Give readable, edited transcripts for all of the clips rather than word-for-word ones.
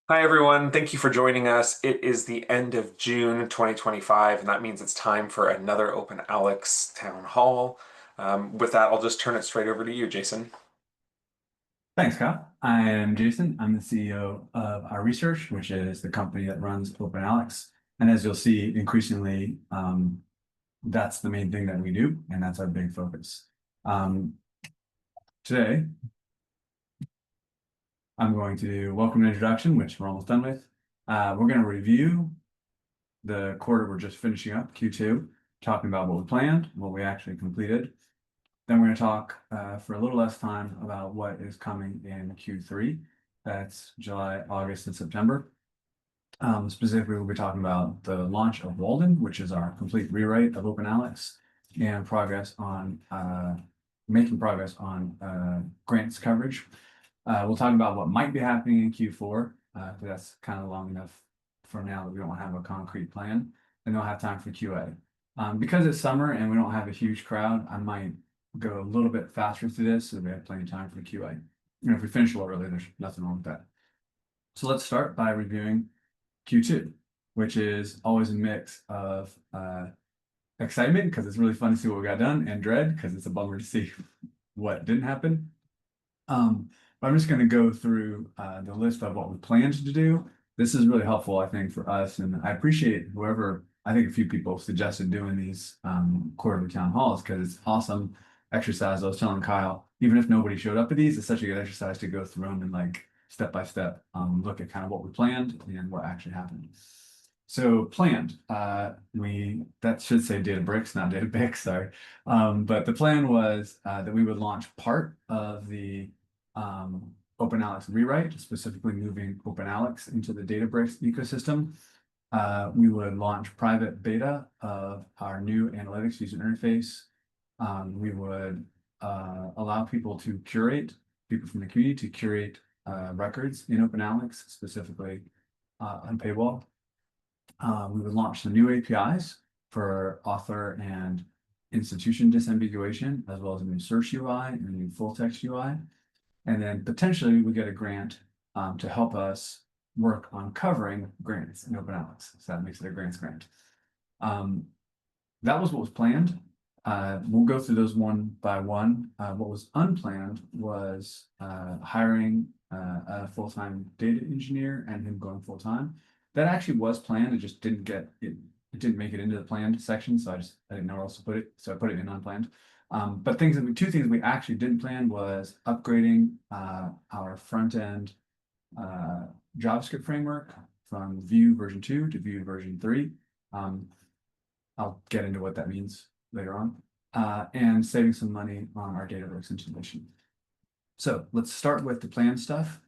Hi, everyone. Thank you for joining us. It is the end of June 2025, and that means it's time for another OpenAlex Town Hall. With that, I'll just turn it straight over to you, Jason. Thanks, Kyle. I am Jason. I'm the CEO of our research, which is the company that runs OpenAlex. And as you'll see, increasingly, that's the main thing that we do, and that's our big focus. Um, Today, I'm going to do welcome and introduction, which we're almost done with. We're going to review the quarter we're just finishing up, Q2, talking about what we planned, what we actually completed. Then we're going to talk for a little less time about what is coming in Q3. That's July, August, and September. Specifically, we'll be talking about the launch of Walden, which is our complete rewrite of OpenAlex, and progress on making progress on grants coverage. We'll talk about what might be happening in Q4, because that's kind of long enough for now that we don't have a concrete plan, and we'll have time for QA. Because it's summer and we don't have a huge crowd, I might go a little bit faster through this so we have plenty of time for QA. And if we finish a little early, there's nothing wrong with that. So let's start by reviewing Q2, which is always a mix of excitement because it's really fun to see what we got done, and dread because it's a bummer to see what didn't happen. But I'm just going to go through the list of what we planned to do. This is really helpful, I think, for us, and I appreciate whoever. I think a few people suggested doing these quarterly town halls because it's awesome exercise. I was telling Kyle, even if nobody showed up at these, it's such a good exercise to go through them and like step by step look at kind of what we planned and what actually happened. So planned, that should say Databricks, not Databix, sorry. But the plan was that we would launch part of the OpenAlex rewrite, specifically moving OpenAlex into the Databricks ecosystem. We would launch private beta of our new analytics user interface. We would allow people to curate, people from the community to curate records in OpenAlex, specifically on paywall. We would launch some new APIs for author and institution disambiguation, as well as a new search UI and a new full text UI. And then potentially we get a grant to help us work on covering grants in OpenAlex. So that makes it a grants grant. That was what was planned. We'll go through those one by one. What was unplanned was hiring a full-time data engineer and him going full-time. That actually was planned. It just didn't get it. It didn't make it into the planned section, so I didn't know where else to put it. So I put it in unplanned. But two things we actually didn't plan was upgrading our front end JavaScript framework from Vue version 2 to Vue version 3. I'll get into what that means later on, and saving some money on our Databricks installation. So let's start with the plan stuff.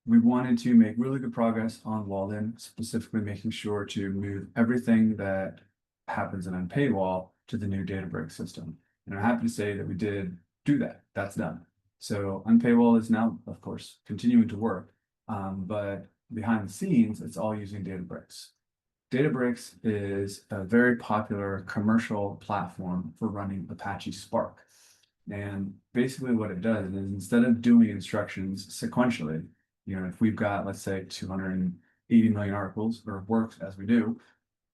We wanted to make really good progress on Walden, specifically making sure to move everything that happens in unpaywall to the new Databricks system. And I'm happy to say that we did do that. That's done. So unpaywall is now, of course, continuing to work, but behind the scenes, it's all using Databricks. Databricks is a very popular commercial platform for running Apache Spark. And basically what it does is instead of doing instructions sequentially, if we've got, let's say, 280 million articles or works as we do,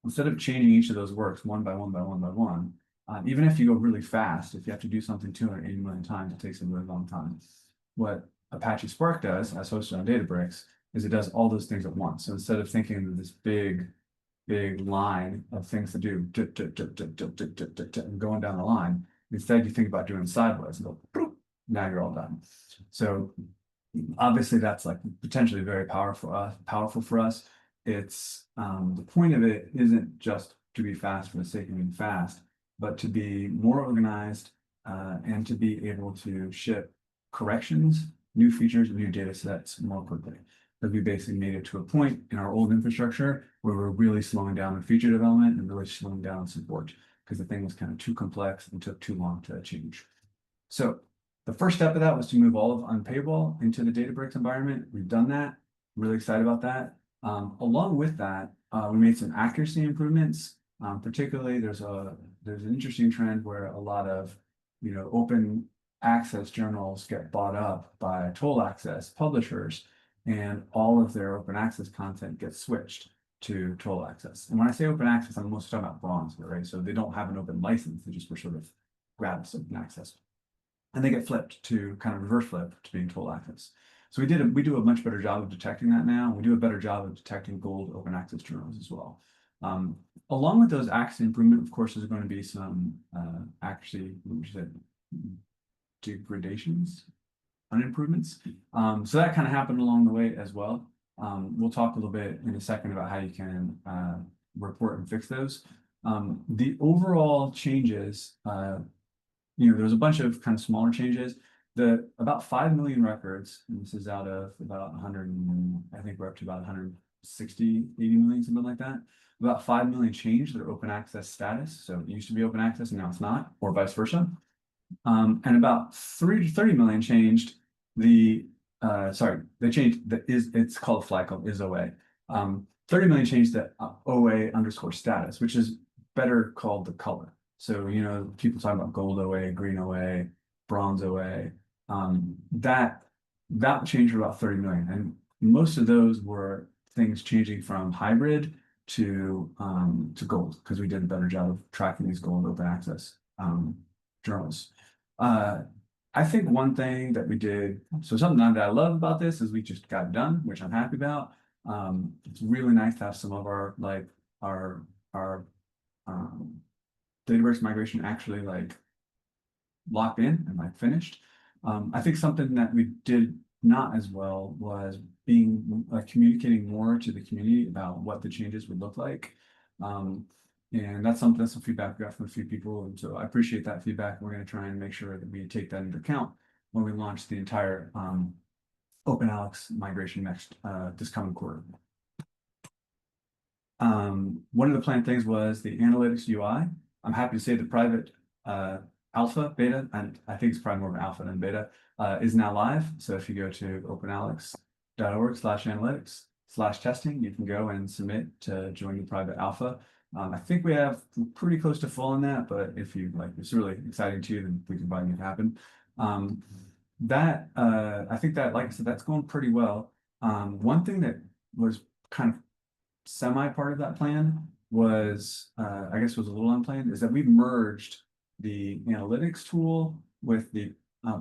instead of changing each of those works one by one by one by one, even if you go really fast, if you have to do something 280 million times, it takes a really long time. What Apache Spark does, as hosted on Databricks, is it does all those things at once. So instead of thinking of this big line of things to do, and going down the line, instead you think about doing sideways and go, now you're all done. So obviously that's like potentially very powerful for us. It's the point of it isn't just to be fast for the sake of being fast, but to be more organized and to be able to ship corrections, new features, and new data sets more quickly. Because we basically made it to a point in our old infrastructure where we're really slowing down the feature development and really slowing down support because the thing was kind of too complex and took too long to change. So the first step of that was to move all of unpaywall into the Databricks environment. We've done that. Really excited about that. Along with that, we made some accuracy improvements. Particularly, there's an interesting trend where a lot of open access journals get bought up by toll access publishers, and all of their open access content gets switched to total access. And when I say open access, I'm mostly talking about bronze, right? So they don't have an open license, they just were sort of gratis open access. And they get flipped to kind of reverse flip to being total access. So we do a much better job of detecting that now. We do a better job of detecting gold open access journals as well. Um, Along with those accuracy improvement, of course, there's going to be some accuracy, degradations, unimprovements. So that kind of happened along the way as well. We'll talk a little bit in a second about how you can report and fix those. The overall changes, there was a bunch of kind of smaller changes. The about 5 million records, and this is out of about 100, I think we're up to about 160, 80 million, something like that. About 5 million changed their open access status. So it used to be open access and now it's not, or vice versa. And about 3 to 30 million changed the they changed it's called a flag called is OA. 30 million changed the OA underscore status, which is better called the color. So, people talk about gold OA, green OA, bronze OA. That changed for about 30 million. And most of those were things changing from hybrid to gold, because we did a better job of tracking these gold open access journals. I think one thing that we did, so something that I love about this is we just got it done, which I'm happy about. It's really nice to have some of our um, Databricks migration actually locked in and finished. I think something that we did not as well was being communicating more to the community about what the changes would look like. And that's some feedback we got from a few people. And so I appreciate that feedback. We're going to try and make sure that we take that into account when we launch the entire OpenAlex migration next this coming quarter. One of the planned things was the analytics UI. I'm happy to say the private alpha beta, and I think it's probably more of an alpha than beta, is now live. So if you go to openalex.org/analytics/testing, you can go and submit to join the private alpha. I think we have pretty close to full on that, but if you it's really exciting to you, then we can probably make it happen. I think that, like I said, that's going pretty well. One thing that was kind of semi part of that plan was, I guess was a little unplanned, is that we merged the analytics tool with the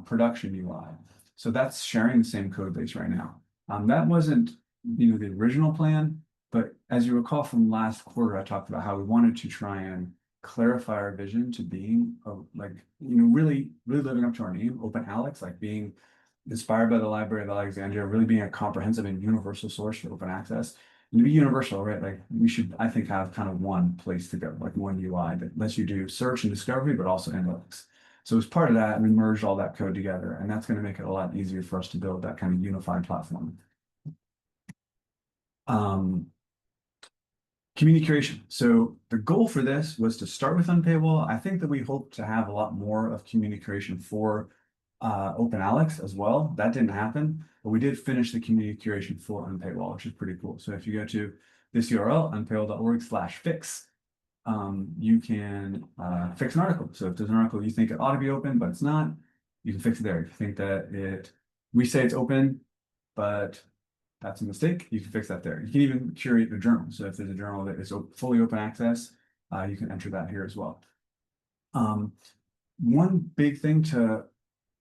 production UI. So that's sharing the same code base right now. That wasn't, the original plan, but as you recall from last quarter, I talked about how we wanted to try and clarify our vision to being really, really living up to our name, OpenAlex, like being inspired by the Library of Alexandria, really being a comprehensive and universal source for open access. And to be universal, right? Like we should, I think, have kind of one place to go, like one UI that lets you do search and discovery, but also analytics. So as part of that, we merged all that code together, and that's going to make it a lot easier for us to build that kind of unified platform. Community creation. So the goal for this was to start with Unpayable. I think that we hope to have a lot more of community creation for OpenAlex as well. That didn't happen, but we did finish the community curation for Unpayable, which is pretty cool. So if you go to this URL, unpayable.org/fix, you can fix an article. So if there's an article you think it ought to be open, but it's not, you can fix it there. If you think that we say it's open, but that's a mistake, you can fix that there. You can even curate the journal. So if there's a journal that is fully open access, you can enter that here as well. One big thing to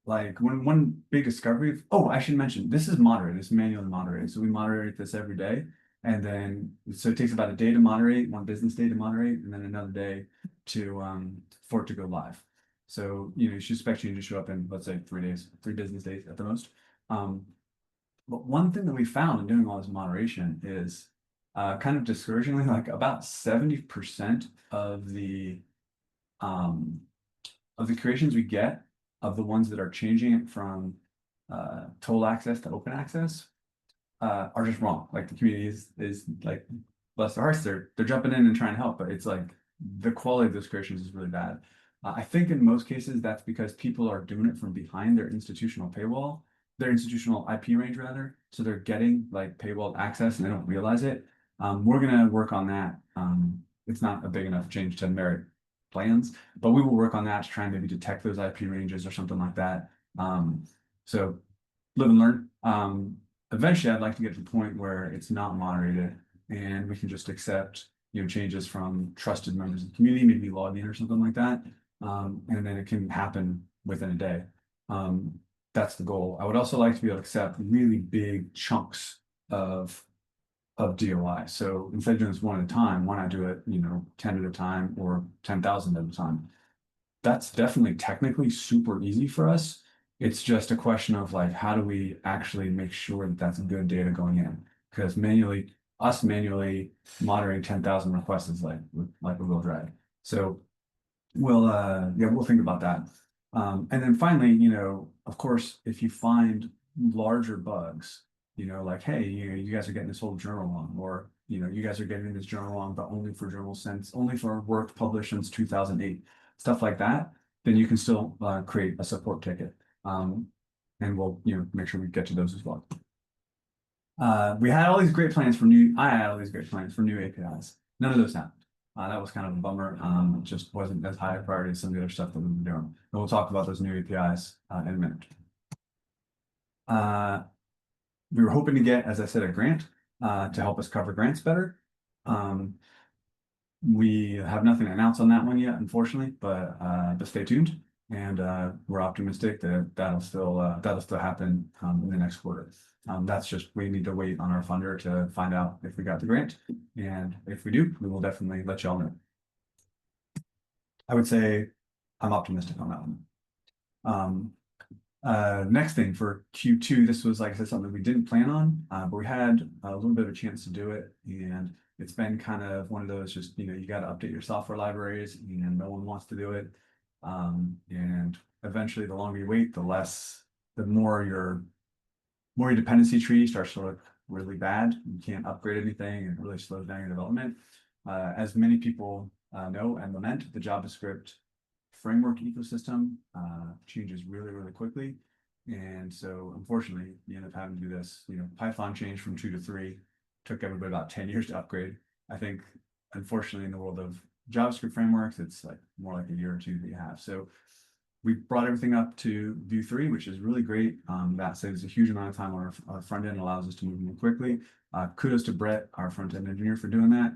one big discovery, I should mention, this is moderated, it's manually moderated. So we moderate this every day. And then, so it takes about a day to moderate, one business day to moderate, and then another day for it to go live. So, you should expect changes to show up in, let's say, 3 business days at the most. But one thing that we found in doing all this moderation is kind of discouragingly, like about 70% of the creations we get, of the ones that are changing it from total access to open access, are just wrong. Like the community is like, bless their hearts, they're jumping in and trying to help, but it's like the quality of those creations is really bad. I think in most cases that's because people are doing it from behind their institutional paywall, their institutional IP range rather. So they're getting like paywall access and they don't realize it. We're gonna work on that. It's not a big enough change to merit plans, but we will work on that to try and maybe detect those IP ranges or something like that. So live and learn. eventually I'd like to get to the point where it's not moderated and we can just accept, changes from trusted members of the community, maybe login or something like that. And then it can happen within a day. Um, that's the goal. I would also like to be able to accept really big chunks of DOI. So instead of doing this one at a time, why not do it, 10 at a time or 10,000 at a time? That's definitely technically super easy for us. It's just a question of like, how do we actually make sure that that's good data going in? Because manually monitoring 10,000 requests is like a real drag. So we'll think about that. And then finally, of course, if you find larger bugs, like, hey, you guys are getting this whole journal wrong, or you guys are getting this journal wrong, but only for work published since 2008, stuff like that, then you can still create a support ticket. And we'll make sure we get to those as well. We had all these great plans for new. I had all these great plans for new APIs. None of those happened. That was kind of a bummer. It just wasn't as high a priority as some of the other stuff that we've been doing. And we'll talk about those new APIs in a minute. We were hoping to get, as I said, a grant to help us cover grants better. We have nothing to announce on that one yet, unfortunately, but stay tuned. And we're optimistic that that'll still happen in the next quarter. That's just we need to wait on our funder to find out if we got the grant, and if we do, we will definitely let y'all know. I would say I'm optimistic on that one. Next thing for Q2, this was, like I said, something we didn't plan on, but we had a little bit of a chance to do it, and it's been kind of one of those just, you got to update your software libraries, and no one wants to do it. And eventually, the longer you wait, the more your dependency tree starts to look really bad. You can't upgrade anything, and it really slows down your development. As many people know and lament, the JavaScript framework ecosystem changes really, really quickly. And so unfortunately, you end up having to do this. Python changed from 2 to 3, took everybody about 10 years to upgrade. I think, unfortunately, in the world of JavaScript frameworks, it's like more like a year or two that you have. So we brought everything up to Vue 3, which is really great. That saves a huge amount of time on our front end, allows us to move more quickly. Kudos to Brett, our front end engineer, for doing that.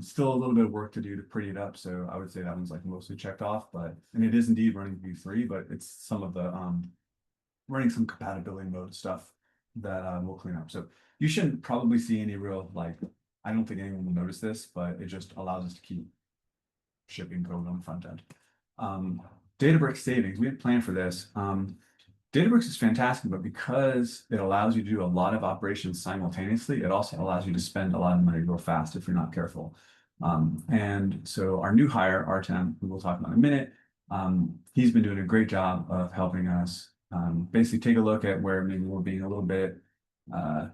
Still a little bit of work to do to pretty it up, so I would say that one's like mostly checked off, and it is indeed running Vue 3, but it's some of the running some compatibility mode stuff that we'll clean up. So you shouldn't probably see any real, I don't think anyone will notice this, but it just allows us to keep shipping code on the front end. Databricks savings, we had planned for this. Databricks is fantastic, but because it allows you to do a lot of operations simultaneously, it also allows you to spend a lot of money real fast if you're not careful. And so our new hire, Artem, who we'll talk about in a minute, he's been doing a great job of helping us basically take a look at where maybe we're being a little bit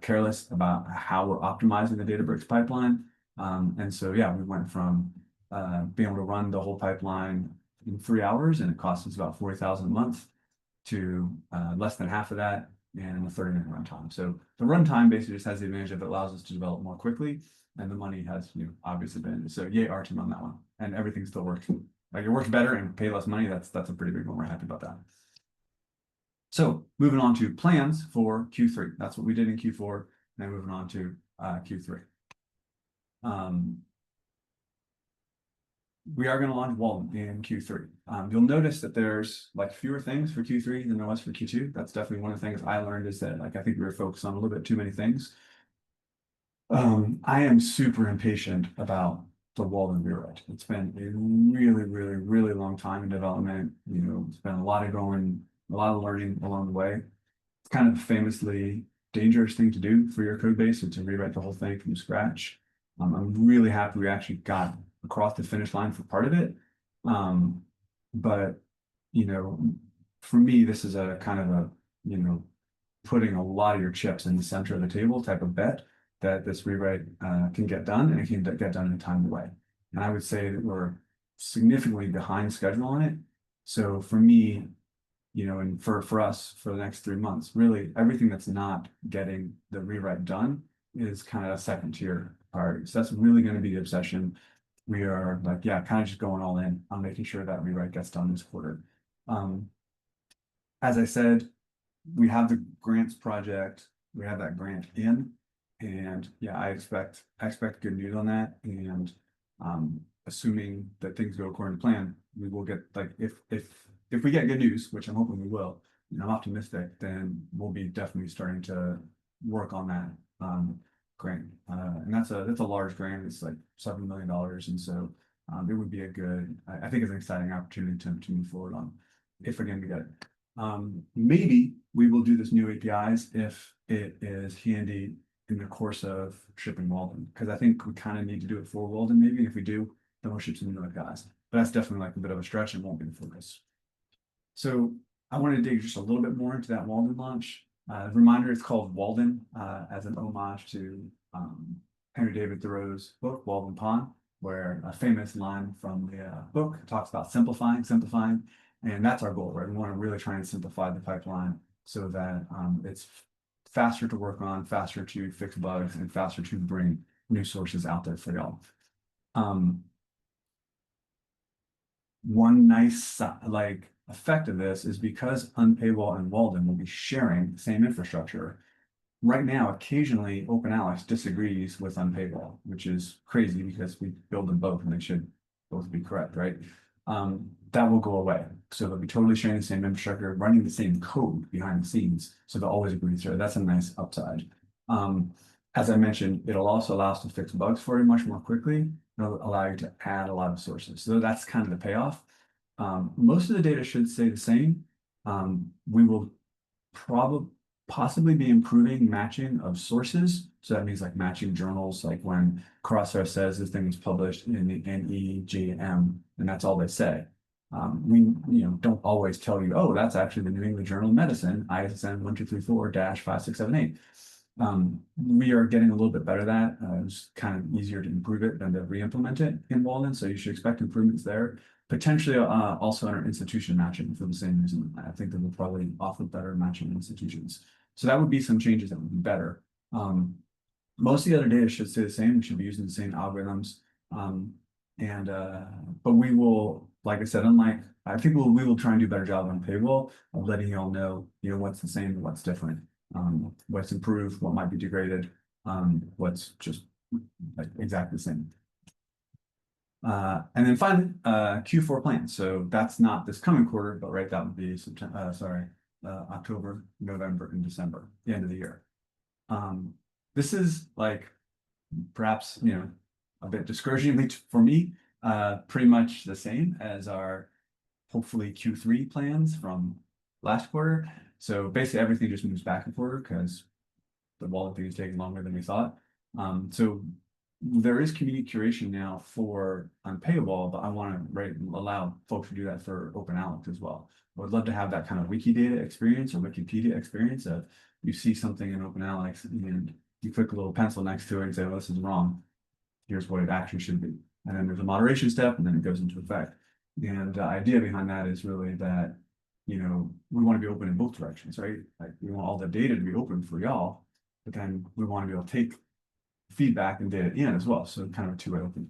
careless about how we're optimizing the Databricks pipeline. And so, yeah, we went from being able to run the whole pipeline in 3 hours, and it costs us about $40,000 a month, to less than half of that and a 30-minute runtime. So the runtime basically just has the advantage of it allows us to develop more quickly, and the money has obviously been. So yay, Artem on that one, and everything still works. Like, it works better and pay less money. That's a pretty big one. We're happy about that. So moving on to plans for Q3. That's what we did in Q4. Now moving on to Q3. We are going to launch Walden in Q3. You'll notice that there's fewer things for Q3 than there was for Q2. That's definitely one of the things I learned, is that I think we were focused on a little bit too many things. I am super impatient about the Walden rewrite. It's been a really, really, really long time in development. It's been a lot of learning along the way. It's kind of a famously dangerous thing to do for your code base, and to rewrite the whole thing from scratch. I'm really happy we actually got across the finish line for part of it. But, for me, this is a kind of a, putting a lot of your chips in the center of the table type of bet, that this rewrite can get done, and it can get done in a timely way. And I would say that we're significantly behind schedule on it. So for me, and for us, for the next 3 months, really everything that's not getting the rewrite done is kind of a second tier priority. So that's really going to be the obsession. We are kind of just going all in on making sure that rewrite gets done this quarter. As I said, we have the grants project we have that grant in. And yeah, I expect good news on that. And assuming that things go according to plan, we will get like if we get good news, which I'm hoping we will, and I'm optimistic, then we'll be definitely starting to work on that grant. And that's a large grant. It's like $7 million, and so it would be a good. I think it's an exciting opportunity to move forward on. If again we get it, maybe we will do this new APIs if it is handy in the course of shipping Walden, because I think we kind of need to do it for Walden maybe. And if we do, then we'll ship some new APIs. But that's definitely like a bit of a stretch and won't be the focus. So I want to dig just a little bit more into that Walden launch. Reminder, it's called Walden as an homage to Henry David Thoreau's book, Walden Pond, where a famous line from the book talks about simplifying. And that's our goal, right? We want to really try and simplify the pipeline so that it's faster to work on, faster to fix bugs, and faster to bring new sources out there for y'all. One nice like effect of this is because Unpaywall and Walden will be sharing the same infrastructure. Right now, occasionally OpenAlex disagrees with Unpaywall, which is crazy because we build them both and they should both be correct, right? That will go away. So they'll be totally sharing the same infrastructure, running the same code behind the scenes. So they'll always agree with each other. That's a nice upside. As I mentioned, it'll also allow us to fix bugs for you much more quickly. It'll allow you to add a lot of sources. So that's kind of the payoff. Most of the data should stay the same. We will possibly be improving matching of sources. So that means like matching journals, like when Crosshair says this thing was published in the NEJM, and that's all they say. We don't always tell you, oh, that's actually the New England Journal of Medicine, ISSN 1234-5678. We are getting a little bit better at that. It's kind of easier to improve it than to re-implement it in Walden, so you should expect improvements there. Potentially also in our institution matching for the same reason. I think that we'll probably offer better matching institutions. So that would be some changes that would be better. Most of the other data should stay the same. We should be using the same algorithms. But we will, like I said, I think we will try and do a better job on Paywall of letting you all know, what's the same and what's different, what's improved, what might be degraded, what's just like exactly the same. And then finally, Q4 plans. So that's not this coming quarter, but right, that would be October, November, and December, the end of the year. This is like perhaps, a bit discouraging for me, pretty much the same as our hopefully Q3 plans from last quarter. So basically everything just moves back and forth because the wallet thing is taking longer than we thought. So there is community curation now for Unpaywall, but I want to allow folks to do that for OpenAlex as well. I would love to have that kind of Wikidata experience or Wikipedia experience of you see something in OpenAlex and you click a little pencil next to it and say, well, this is wrong. Here's what it actually should be. And then there's a moderation step and then it goes into effect. And the idea behind that is really that, we want to be open in both directions, right? Like we want all the data to be open for y'all, but then we want to be able to take feedback and data in as well. So kind of a two-way open.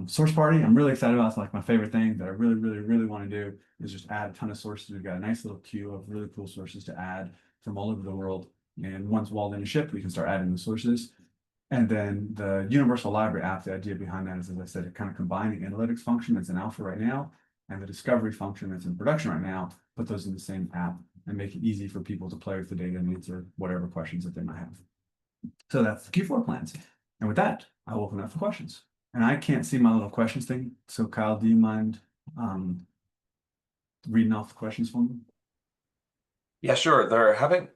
Source party, I'm really excited about. It's like my favorite thing that I really, really, really want to do is just add a ton of sources. We've got a nice little queue of really cool sources to add from all over the world. And once Walden is shipped, we can start adding the sources. And then the Universal Library app, the idea behind that is, as I said, kind of combine the analytics function that's in alpha right now and the discovery function that's in production right now, put those in the same app and make it easy for people to play with the data and answer whatever questions that they might have. So that's the Q4 plans. And with that, I'll open up for questions. And I can't see my little questions thing. So Kyle, do you mind reading off the questions for me? Yeah, sure. There haven't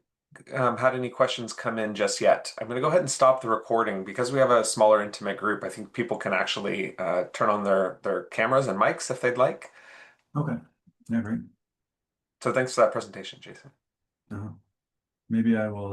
had any questions come in just yet. I'm going to go ahead and stop the recording because we have a smaller, intimate group. I think people can actually turn on their cameras and mics if they'd like. Okay. Yeah, great. So thanks for that presentation, Jason. Maybe I will